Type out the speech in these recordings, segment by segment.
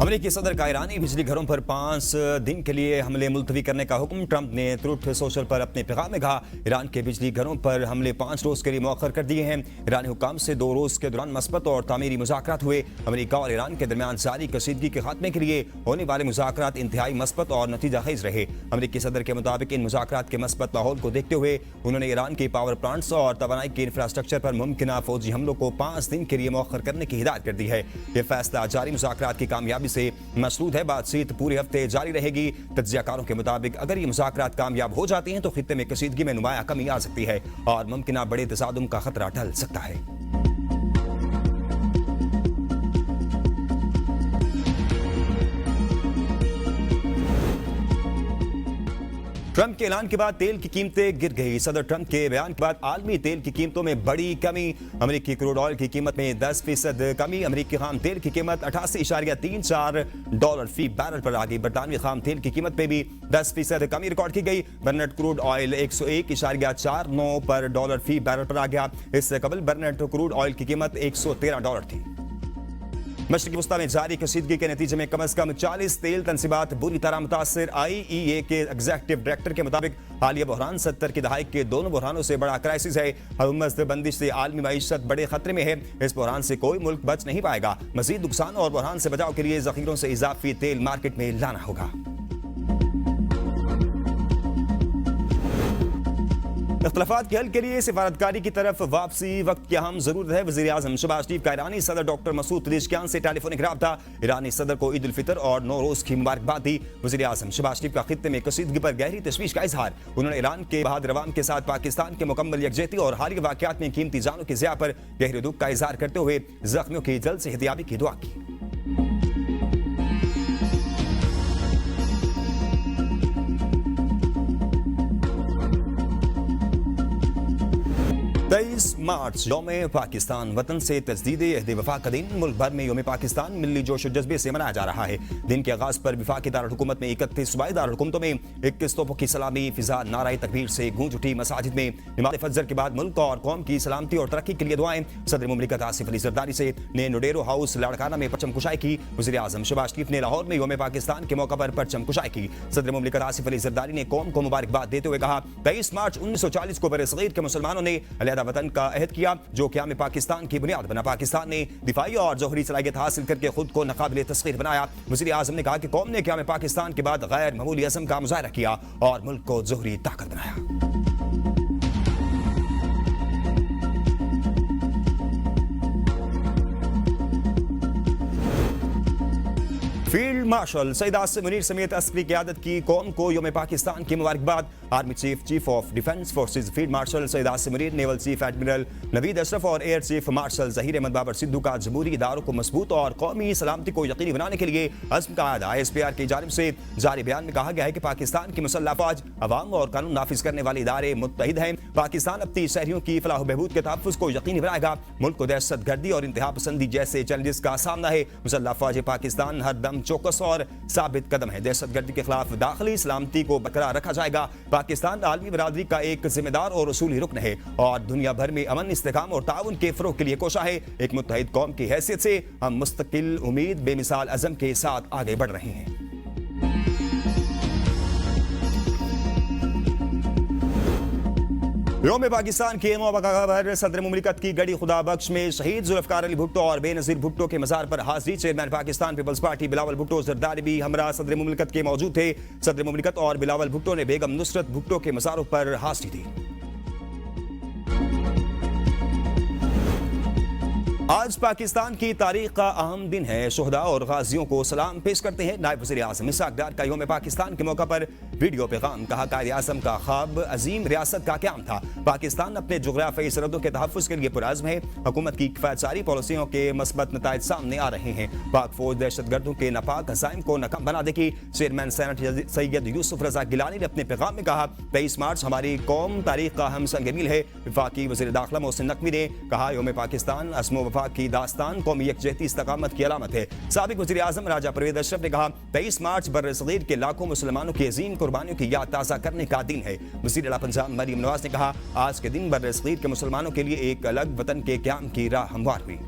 अमेरिकी सदर का ईरानी बिजली घरों पर 5 दिन के लिए हमले मुलतवी करने का हुक्म। ट्रंप ने ट्रूथ सोशल पर अपने पैगाम में कहा, ईरान के बिजली घरों पर हमले 5 रोज के लिए मौखर कर दिए हैं। ईरानी हुक्काम से 2 रोज के दौरान मस्बत और तामीरी मुज़ाकरात हुए। अमेरिका और ईरान के दरमियान जारी कशीदगी के खात्मे के लिए होने वाले मुज़ाकरात इंतहाई मस्बत और नतीजा खेज रहे। अमेरिकी सदर के मुताबिक इन मुज़ाकरात के मस्बत माहौल को देखते हुए उन्होंने ईरान के पावर प्लांट्स और तवानाई के इंफ्रास्ट्रक्चर पर मुमकिन फौजी हमलों को 5 दिन के लिए मौखर करने की हिदायत कर दी है। यह फैसला जारी मुज़ाकरात की कामयाबी से मसरूद है। बातचीत पूरे हफ्ते जारी रहेगी। तज्जियाकारों के मुताबिक अगर ये मुज़ाकरात कामयाब हो जाती हैं तो खित्ते में कशीदगी में नुमाया कमी आ सकती है और मुमकिन बड़े तसादुम का खतरा टल सकता है। ट्रंप के ऐलान के बाद तेल की कीमतें गिर गई। सदर ट्रंप के बयान के बाद आलमी तेल की कीमतों में बड़ी कमी। अमेरिकी क्रूड ऑयल की कीमत में 10% कमी। अमेरिकी खाम तेल की कीमत $88.34 फी बैरल पर आ गई। बरतानवी खाम तेल की कीमत में भी 10% कमी रिकॉर्ड की गई। बर्नेट क्रूड ऑयल $101.49 पर डॉलर फी बैरल पर आ गया। इससे कबल बर्नेट क्रूड ऑयल की कीमत $113 थी। मशरक़ी वस्ता में जारी कशीदगी के नतीजे में कम से कम 40 तेल तनसीबात बुरी तरह मुतासर। IEA के एग्जीक्यूटिव डायरेक्टर के मुताबिक हालिया बहरान 70 की दहाई के दोनों बहरानों से बड़ा क्राइसिस है। हुकूमत बंदिश से आलमी मईशत बड़े खतरे में है। इस बहरान से कोई मुल्क बच नहीं पाएगा। मजीद नुकसान और बहरान से बचाव के लिए जखीरों से इजाफी तेल मार्केट में लाना होगा। इख्तलाफात के हल के लिए सिफारतकारी की तरफ वापसी वक्त की अहम जरूरत है। वज़ीर आज़म शहबाज शरीफ का ईरानी सदर डॉक्टर मसूद पेज़ेशकियान से टेलीफोनिक राब्ता। ईरानी सदर को ईद उल फितर और नौरोज की मुबारकबाद दी। वज़ीर आज़म शहबाज शरीफ का खित्ते में कशीदगी पर गहरी तशवीश का इजहार। उन्होंने ईरान के बहादुर अवाम के साथ पाकिस्तान के मुकम्मल यकजहती और हालिया वाक़यात में कीमती जानों की ज़िया पर गहरे दुख का इजहार करते हुए जख्मियों की जल्द सेहतियाबी की दुआ की। 23 मार्च यौम पाकिस्तान वतन से तजदीद अहद वफा का दिन। मुल्क भर में यौम पाकिस्तान मिली जोश और जज्बे से मनाया जा रहा है। दिन के आगाज पर वफाकी दारुल-हुकूमत में 31 सूबाई दारुल-हुकूमतों में 21 तोपों की सलामी फिजा नाराए तकबीर से गूंज उठी। मसाजिद में नमाज़ फजर के बाद मुल्क और कौम की सलामती और तरक्की के लिए दुआएं। सदर मुमलिकत आसिफ अली जरदारी से ने नोडेरो हाउस लाड़काना में परचम कुशाई की। वज़ीर आज़म शहबाज शरीफ ने लाहौर में यौम पाकिस्तान के मौका पर परचम कुशाई की। सदर मुमलिकत आसिफ अली जरदारी ने कौम को मुबारकबाद देते हुए कहा, 23 मार्च 1940 को बरसगीर के मुसलमानों ने अलहदा वतन का अहद किया जो क़याम पाकिस्तान की बुनियाद बना। पाकिस्तान ने दिफाई और जौहरी सलाहियत हासिल करके खुद को नाकाबिले तस्खीर बनाया। वज़ीर आज़म ने कहा कि कौम ने क़याम पाकिस्तान के बाद गैर मामूली अज़म का मुज़ाहरा किया और मुल्क को जौहरी ताकत बनाया। फील्ड मार्शल सईद आसिम मुनीर समेत अस्करी क़यादत की कौम को यौम पाकिस्तान की मुबारकबाद। Army chief chief of defence forces field marshal Syed Asim Munir, naval chief admiral Naveed Ashraf और air chief marshal Zaheer Ahmed Babar Sidhu का जमहूरी इदारों को मजबूत और कौमी सलामती को यकीनी बनाने के लिए अज़्म का आदा। ISPR की जानिब से जारी बयान में कहा गया है कि पाकिस्तान की मुसल्लह फौज, अवाम और कानून नाफिज करने वाले इदारे मुत्तहिद हैं। पाकिस्तान अपनी शहरियों की फलाह व बहबूद के तहफ़्फ़ुज़ को यकीनी बनाएगा। मुल्क को दहशत गर्दी और इंतहा पसंदी जैसे चैलेंजेस का सामना है। मुसल्लह फौज पाकिस्तान हर दम चौकस और साबित कदम है। दहशत गर्दी के खिलाफ दाखिली सलामती को बरकरार रखा जाएगा। पाकिस्तान आलमी बरादरी का एक जिम्मेदार और उसूली रुकन है और दुनिया भर में अमन, इस्तेहकाम और ताउन के फरोग के लिए कोशा है। एक मुत्तहिद कौम की हैसियत से हम मुस्तकिल, उम्मीद, बेमिसाल अज़म के साथ आगे बढ़ रहे हैं। यौम पाकिस्तान के मौका पर सदर मुमलिकत की गड़ी खुदा बख्श में शहीद जुल्फ़िकार अली भुट्टो और बेनज़ीर भुट्टो के मज़ार पर हाज़िरी। चेयरमैन पाकिस्तान पीपल्स पार्टी बिलावल भुट्टो जरदारी भी हमरा सदर मुमलिकत के मौजूद थे। सदर मुमलिकत और बिलावल भुट्टो ने बेगम नुसरत भुट्टो के मज़ारों पर हाज़िरी दी। आज पाकिस्तान की तारीख का अहम दिन है। शोहदा और गाजियों को सलाम पेश करते हैं नायब वज़ीर आज़म इसहाक़ डार का यौम पाकिस्तान के मौका पर वीडियो पैगाम। कहा, कायद आज़म का ख्वाब अजीम रियासत का क़याम था। पाकिस्तान अपने जुग़राफ़ियाई सरहदों के तहफ़्फ़ुज़ के लिए पुरअज़्म है। हुकूमत की किफ़ायतसारी पॉलिसियों के मस्बत नताइज सामने आ रहे हैं। पाक फौज दहशतगर्दों के नापाक अज़ाइम को नाकाम बना देगी। चेयरमैन सेनेट सैयद यूसुफ रज़ा गिलानी ने अपने पैगाम में कहा, 23 मार्च हमारी कौम तारीख का हम संग मील है। वफाकी वज़ीर दाखिला मोहसिन नकवी ने कहा, यौम पाकिस्तान अस्मो वफा की दास्तान कौमी यकजहती इस्तकामत की अलामत है। साबिक़ वज़ीर आज़म राजा परवेज़ अशरफ ने कहा, 23 मार्च बर्र-ए-सग़ीर के लाखों मुसलमानों की अज़ीम कुर्बानियों की याद ताज़ा करने का दिन है। वज़ीर आला पंजाब मरीम नवाज ने कहा, आज के दिन बर्र-ए-सग़ीर के मुसलमानों के लिए एक अलग वतन के क़याम की राह हमवार हुई।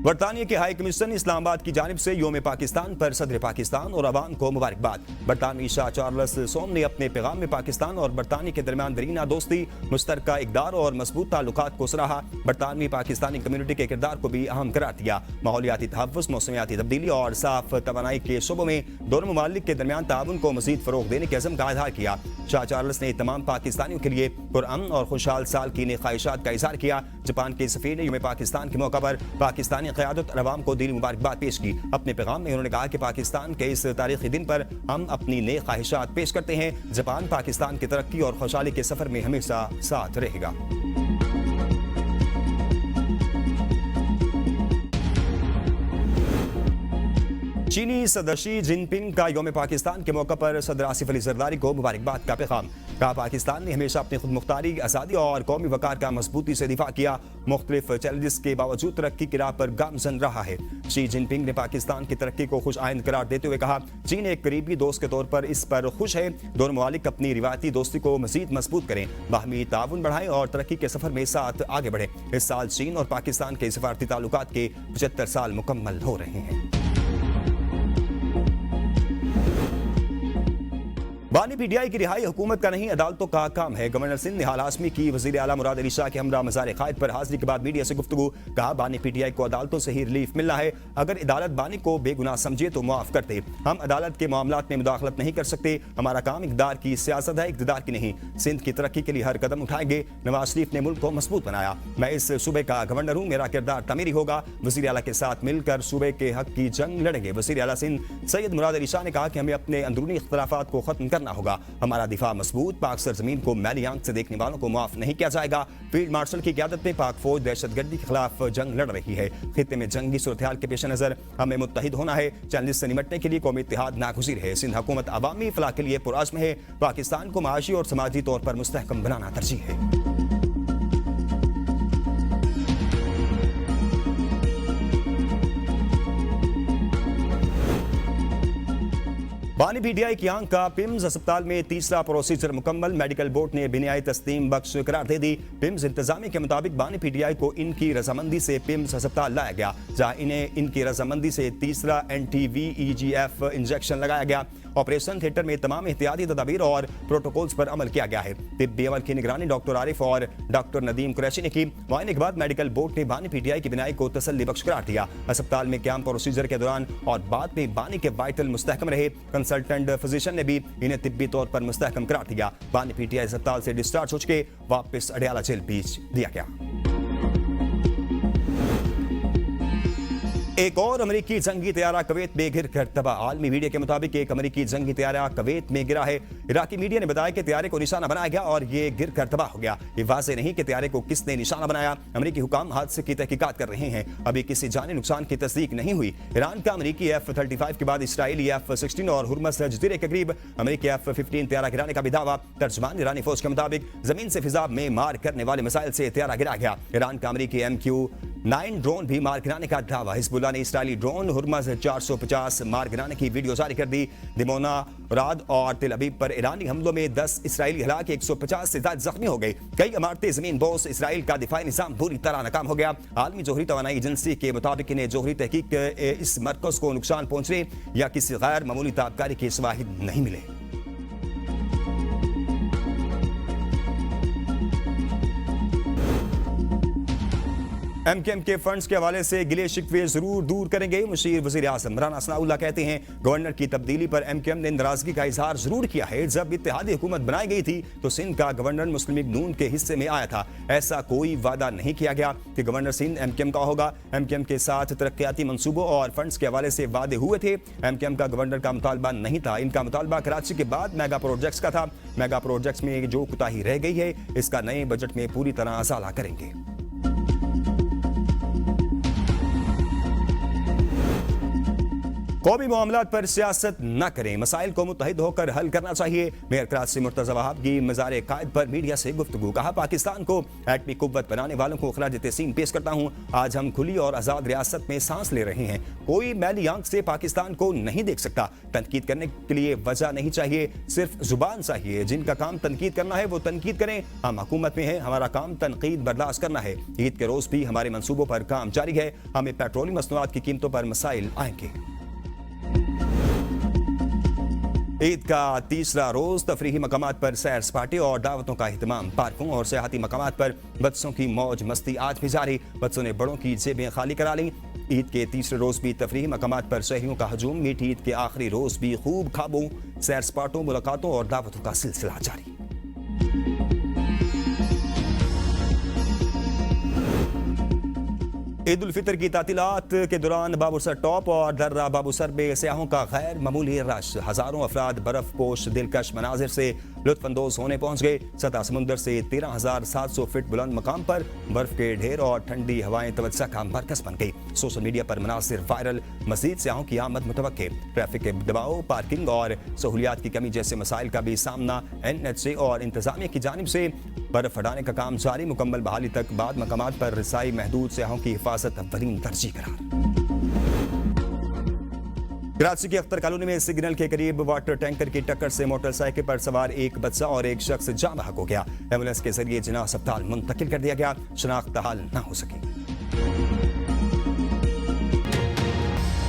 बरतानिया के हाई कमिश्नर इस्लामाबाद की जानिब से योम पाकिस्तान पर सदर पाकिस्तान और अवाम को मुबारकबाद। बरतानवी शाह चार्ल्स सोम ने अपने पैगाम में पाकिस्तान और बरतानिया के दरमियान दरीना दोस्ती, मुश्तरका इक़दार और मजबूत ताल्लुकात को सराहा। बरतानवी पाकिस्तानी कम्युनिटी के किरदार को भी अहम करार दिया। माहौलियाती तहफ़्फ़ुज़, मौसमियाती तब्दीली और साफ तवानाई के शोबों में दोनों ममालिक के दरमियान ताउन को मज़ीद फ़रोग़ देने के अज़्म का इज़हार किया। शाह चार्ल्स ने तमाम पाकिस्तानियों के लिए पुरअमन और खुशहाल साल की नेक ख्वाहिशात का इज़हार किया। जापान के सफ़ीर ने योम पाकिस्तान के मौका पर पाकिस्तानी क़यादत और अवाम को दिली मुबारकबाद पेश की। अपने पैगाम में उन्होंने कहा कि पाकिस्तान के इस तारीख़ी दिन पर हम अपनी नेक ख्वाहिशात पेश करते हैं। जापान पाकिस्तान की तरक्की और खुशहाली के सफ़र में हमेशा साथ रहेगा। चीनी सदर शी जिनपिंग का योम पाकिस्तान के मौका पर सदर आसिफ अली जरदारी को मुबारकबाद का पैगाम। कहा, पाकिस्तान ने हमेशा अपनी खुद मुख्तारी, आज़ादी और कौमी वकार का मजबूती से दिफा किया। मुख्तलिफ चैलेंजेस के बावजूद तरक्की की राह पर गामजन रहा है। शी जिनपिंग ने पाकिस्तान की तरक्की को खुश आइंद करार देते हुए कहा, चीन एक करीबी दोस्त के तौर पर इस पर खुश है। दोनों ममालिक अपनी रिवायती दोस्ती को मजीद मजबूत करें, बाहमी ताउन बढ़ाएं और तरक्की के सफर में साथ आगे बढ़ें। इस साल चीन और पाकिस्तान के सफारती ताल्लुकात के 75 साल मुकम्मल हो रहे हैं। बानी पीटीआई की रिहाई हुकूमत का नहीं, अदालतों का काम है। गवर्नर सिंध निहाल हाशमी की वज़ीर आला मुराद अली शाह के हमरा मज़ार क़ायद पर हाजिरी के बाद मीडिया से गुफ्तगू। कहा, बानी पीटीआई को अदालतों से ही रिलीफ मिलना है। अगर अदालत बानी को बेगुनाह समझे तो मुआफ़ करते। हम अदालत के मामलात में मुदाखलत नहीं कर सकते। हमारा काम इक़्तिदार की सियासत है, इक़्तिदार की नहीं। सिंध की तरक्की के लिए हर कदम उठाएंगे। नवाज शरीफ ने मुल्क को मजबूत बनाया। मैं इस सूबे का गवर्नर हूँ, मेरा किरदार तमीरी होगा। वज़ीर आला के साथ मिलकर सूबे के हक की जंग लड़ेंगे। वज़ीर आला सिंध सैयद मुराद अली शाह ने कहा कि हमें अपने अंदरूनी इख्तिलाफात को खत्म करना होगा। हमारा दिफा मजबूत, पाक सरजमीन को मैली आंख से देखने वालों को माफ नहीं किया जाएगा। फील्ड मार्शल की क़यादत में पाक फौज दहशतगर्दी के खिलाफ जंग लड़ रही है। खित्ते में जंगी सूरत-ए-हाल के पेश नजर हमें मुत्तहिद होना है। चैलेंज से निपटने के लिए कौमी इत्तेहाद नागुज़ीर है। सिंध हुकूमत अवामी फलाह के लिए पुरअज़्म है। पाकिस्तान को माशी और समाजी तौर पर मुस्तहकम बनाना तरजीह है। बानी पीटीआई की आंख का पिम्स अस्पताल में तीसरा प्रोसीजर मुकम्मल। मेडिकल बोर्ड ने बिनियाई तस्लीम बख्श करार दे दी। पिम्स इंतजामी के मुताबिक बानी पीटीआई को इनकी रजामंदी से पिम्स अस्पताल लाया गया, जहां इन्हें इनकी रजामंदी से तीसरा NTVEGF इंजेक्शन लगाया गया। ऑपरेशन थिएटर में तमाम एहतियाती तदाबीर और प्रोटोकॉल्स पर अमल किया गया है। तिब्बी अमल की निगरानी डॉक्टर आरिफ और डॉक्टर नदीम कुरैशी ने की। मुआयने के बाद मेडिकल बोर्ड ने बानी पीटीआई की बिनाई को तसल्ली बख्श करार दिया। अस्पताल में कैंप प्रोसीजर के दौरान और बाद में बानी के वाइटल मुस्तहकम रहे। कंसल्टेंट फिजिशियन ने भी इन्हें तिब्बी तौर पर मुस्तहकम करार दिया। बानी पीटीआई अस्पताल से डिस्चार्ज हो चुके वापस अडयाला जेल भेज दिया गया। एक और अमेरिकी जंगी तैयारा कवैत में गिर कर तबाह। आलमी मीडिया के मुताबिक एक अमेरिकी जंगी तैयारा कवैत में गिरा है। इराकी मीडिया ने बताया कि तैयारे को निशाना बनाया गया और ये गिर कर तबाह हो गया। ये वाज़ेह नहीं कि तैयारे को किसने निशाना बनाया। अमेरिकी हुकाम हादसे की तहकीकात कर रहे हैं। अभी किसी जानी नुकसान की तस्दीक नहीं हुई। ईरान का अमेरिकी F-35 के बाद इसराइली F-16 और हुर्मस जजीरे के करीब अमेरिकी F-15 तैयारा गिराने का भी दावा। तर्जमान ईरानी फौज के मुताबिक जमीन से फिजा में मार करने वाले मिसाइल से तैयारा गिरा गया। ईरान का अमेरिकी MQ-9 ड्रोन भी मार गिराने का दावा। हिजबुल्लाह ने इसराइली ड्रोन हुर्मस 450 मार गिराने की वीडियो जारी कर दी। दिमोना, राद और तिल अबीब पर ईरानी हमलों में 10 इसराइली हलाक, 150 से ज्यादा जख्मी हो गए। कई इमारतें जमीन बोस। इसराइल का दिफाई निजाम बुरी तरह नाकाम हो गया। आलमी जोहरी तवानाई एजेंसी के मुताबिक इन्हें जोहरी तहकीक इस मरकज को नुकसान पहुंचने या किसी गैर मामूली ताबकारी के शवाहिद नहीं मिले। MKM के फंड्स के हवाले से गिले शिकवे जरूर दूर करेंगे। मुशीर वज़ीर आज़म राना सनाउल्लाह कहते हैं, गवर्नर की तब्दीली पर MKM ने नाराजगी का इजहार जरूर किया है। जब इत्तेहादी हुकूमत बनाई गई थी तो सिंध का गवर्नर मुस्लिम लीग नून के हिस्से में आया था। ऐसा कोई वादा नहीं किया गया कि गवर्नर सिंध MKM का होगा। MKM के साथ तरक्याती मंसूबों और फंड्स के हवाले से वादे हुए थे। MKM का गवर्नर का मुतालबा नहीं था। इनका मुतालबा कराची के बाद मेगा प्रोजेक्ट्स का था। मेगा प्रोजेक्ट्स में जो कोताही रह गई है इसका नए बजट में पूरी तरह असाला करेंगे। कौमी मामलात पर सियासत न करें, मसाइल को मुत्तहिद होकर हल करना चाहिए। मेयर कराची मुर्तज़ा वहाब की मज़ार क़ायद पर मीडिया से गुफ्तगू। कहा, पाकिस्तान को एटमी कुव्वत बनाने वालों को खराज तहसीन पेश करता हूँ। आज हम खुली और आज़ाद रियासत में सांस ले रहे हैं। कोई मैली आंख से पाकिस्तान को नहीं देख सकता। तनकीद करने के लिए वजह नहीं चाहिए, सिर्फ जुबान चाहिए। जिनका काम तनकीद करना है वो तनकीद करें। हम हुकूमत में हैं, हमारा काम तनकीद बर्दाश्त करना है। ईद के रोज भी हमारे मंसूबों पर काम जारी है। हमें पेट्रोलियम मसनूआत की कीमतों पर मसाइल आएंगे। ईद का तीसरा रोज तफरीही मकामात पर सैर सपाटे और दावतों का अहतमाम। पार्कों और सियाहती मकामात पर बच्चों की मौज मस्ती आज भी जारी। बच्चों ने बड़ों की जेबें खाली करा ली। ईद के तीसरे रोज भी तफरीही मकामात पर शहरियों का हजूम। मीठी ईद के आखिरी रोज भी खूब खाबों, सैर सपाटों, मुलाकातों और दावतों का सिलसिला जारी। ईद उल फितर की तातीलात के दौरान बाबूसर टॉप और दर्रा बाबूसर में सयाहों का गैर मामूली रश। हजारों अफराद बर्फ पोश दिलकश मनाजिर से लुत्फानंदोज होने पहुंच गए। सतह समुंदर से 13,700 फीट बुलंद मकाम पर बर्फ के ढेर और ठंडी हवाएं तवज्जो का मरकज बन गई। सोशल मीडिया पर मनासिर वायरल। मजीद सयाहों की आमद मुतवक्के। ट्रैफिक के दबाव, पार्किंग और सहूलियात की कमी जैसे मसाइल का भी सामना। NHA और इंतजामिया की जानिब से बर्फ हटाने का काम जारी। मुकम्मल बहाली तक बाद मकामात पर रसाई महदूद। सयाहों की हिफाजत अव्वलीन तरजीह करार। कराची की अख्तर कॉलोनी में सिग्नल के करीब वाटर टैंकर की टक्कर से मोटरसाइकिल पर सवार एक बच्चा और एक शख्स जाँ बहक हो गया। एम्बुलेंस के जरिए जिना अस्पताल मुंतकिल कर दिया गया। शनाख्त हाल न हो सकी।